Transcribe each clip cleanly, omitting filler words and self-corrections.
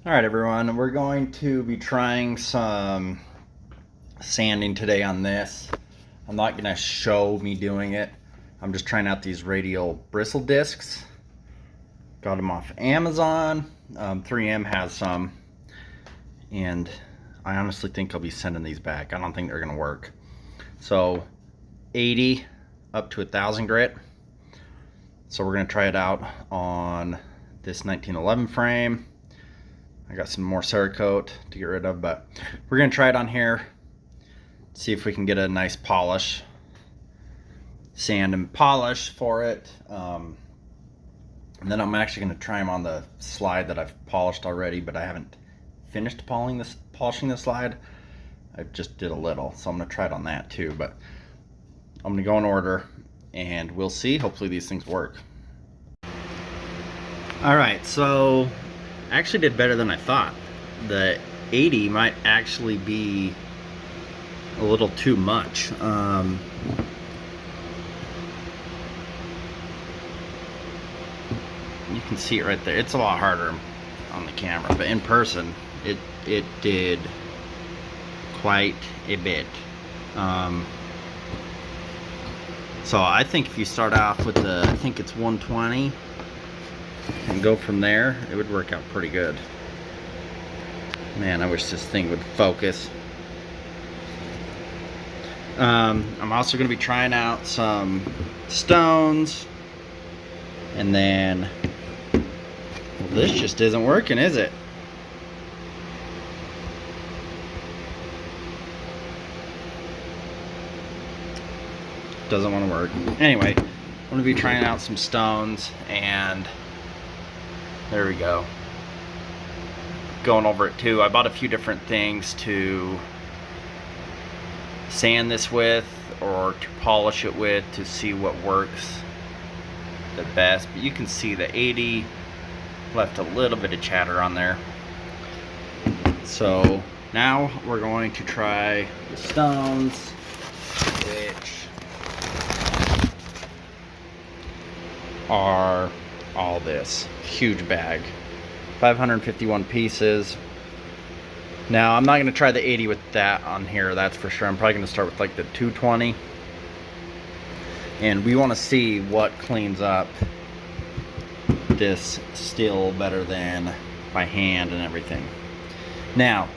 Alright everyone, we're going to be trying some sanding today on this. I'm not going to show me doing it. I'm just trying out these Radial Bristle discs. Got them off Amazon. 3M has some. And I honestly think I'll be sending these back. I don't think they're going to work. So 80 up to 1,000 grit. So we're going to try it out on this 1911 frame. I got some more Cerakote to get rid of, but we're going to try it on here, see if we can get a nice polish, sand and polish for it. And then I'm actually going to try them on the slide that I've polished already, but I haven't finished polishing the slide. I just did a little, so I'm going to try it on that too. But I'm going to go in order, and we'll see. Hopefully these things work. All right, so I actually did better than I thought. The 80 might actually be a little too much. You can see it right there. It's a lot harder on the camera, but in person, it did quite a bit. So I think if you start off with the, I think it's 120, and go from there, it would work out pretty good. Man, I wish this thing would focus. I'm also going to be trying out some stones, and then, well, this just isn't working, is it? Doesn't want to work. Anyway, I'm going to be trying out some stones, and there we go. Going over it too. I bought a few different things to sand this with or to polish it with to see what works the best. But you can see the 80 left a little bit of chatter on there. So now we're going to try the stones, which are all this huge bag, 551 pieces. Now I'm not going to try the 80 with that on here, that's for sure. I'm probably going to start with like the 220, and we want to see what cleans up this still better than by hand and everything. Now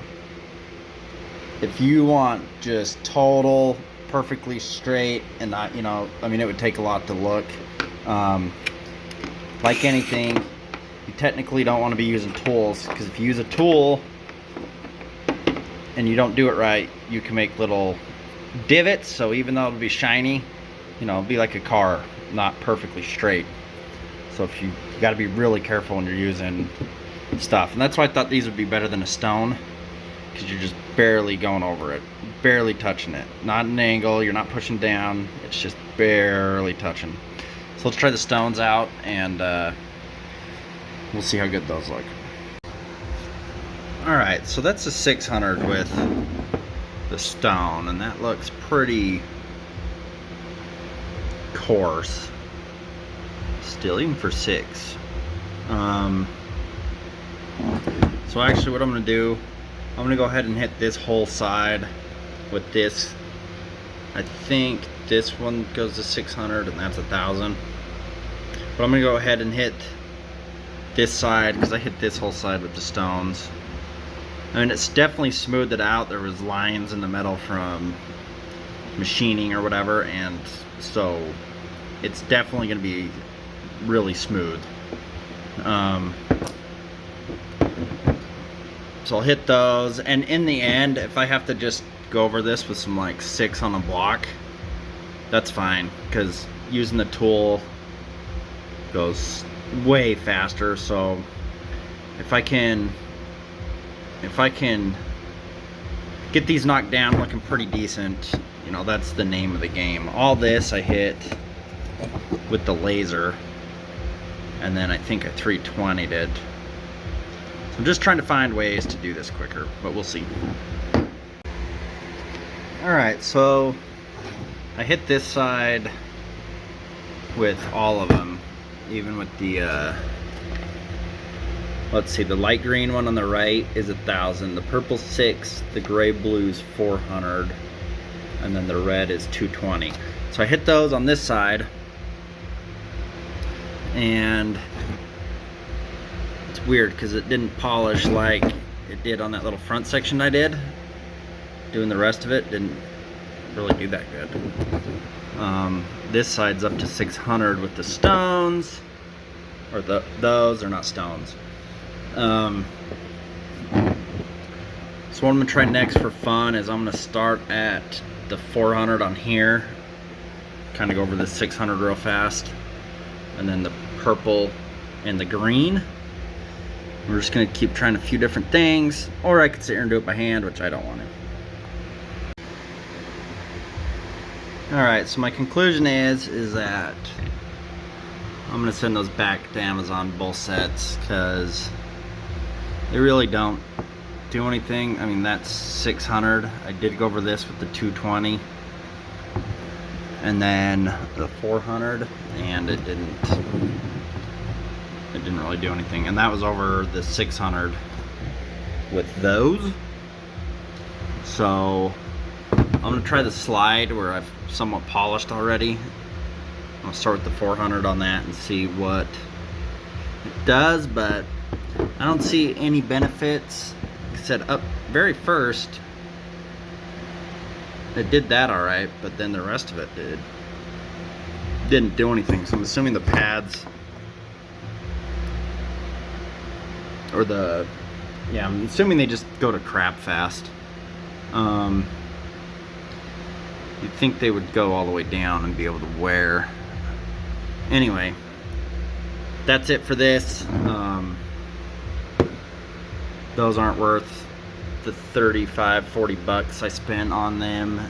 if you want just total perfectly straight and not, you know, I mean, it would take a lot to look. Like anything, you technically don't want to be using tools, because if you use a tool and you don't do it right, you can make little divots. So even though it'll be shiny, you know, it'll be like a car, not perfectly straight. So if you got to be really careful when you're using stuff, and that's why I thought these would be better than a stone, because you're just barely going over it, barely touching it, not an angle, you're not pushing down, it's just barely touching. So let's try the stones out, and we'll see how good those look. Alright, so that's a 600 with the stone, and that looks pretty coarse still, even for 6. So actually what I'm going to do, I'm going to go ahead and hit this whole side with this. I think this one goes to 600 and that's 1,000. But I'm going to go ahead and hit this side, because I hit this whole side with the stones. I mean, it's definitely smoothed it out. There was lines in the metal from machining or whatever, and so it's definitely going to be really smooth. So I'll hit those, and in the end, if I have to just go over this with some like 6 on a block, that's fine, because using the tool goes way faster. So if I can get these knocked down looking pretty decent, you know, that's the name of the game. All this I hit with the laser, and then I think a 320 did. So I'm just trying to find ways to do this quicker, but we'll see. Alright, so I hit this side with all of them, even with the let's see, the light green one on the right is 1,000, the purple 6, the gray blue's 400, and then the red is 220. So I hit those on this side, and it's weird because it didn't polish like it did on that little front section I did. Doing the rest of it didn't really do that good. This side's up to 600 with the stones, or those are not stones. So what I'm gonna try next for fun is I'm gonna start at the 400 on here, kind of go over the 600 real fast, and then the purple and the green. We're just gonna keep trying a few different things, or I could sit here and do it by hand, which I don't want to. Alright, so my conclusion is that I'm gonna send those back to Amazon, both sets, because they really don't do anything. I mean, that's 600. I did go over this with the 220 and then the 400, and it didn't really do anything, and that was over the 600 with those. So I'm gonna try the slide where I've somewhat polished already. I'll start with the 400 on that and see what it does, but I don't see any benefits. Like I said, up very first it did that all right, but then the rest of it didn't do anything. So I'm assuming the pads, or I'm assuming they just go to crap fast. You'd think they would go all the way down and be able to wear. Anyway, that's it for this. Those aren't worth the 35, 40 bucks I spent on them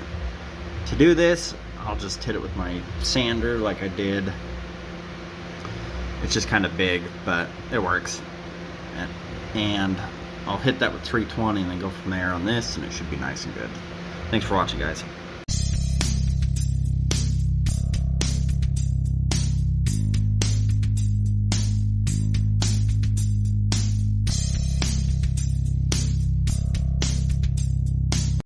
to do this. I'll just hit it with my sander like I did. It's just kind of big, but it works. And I'll hit that with 320 and then go from there on this, and it should be nice and good. Thanks for watching, guys.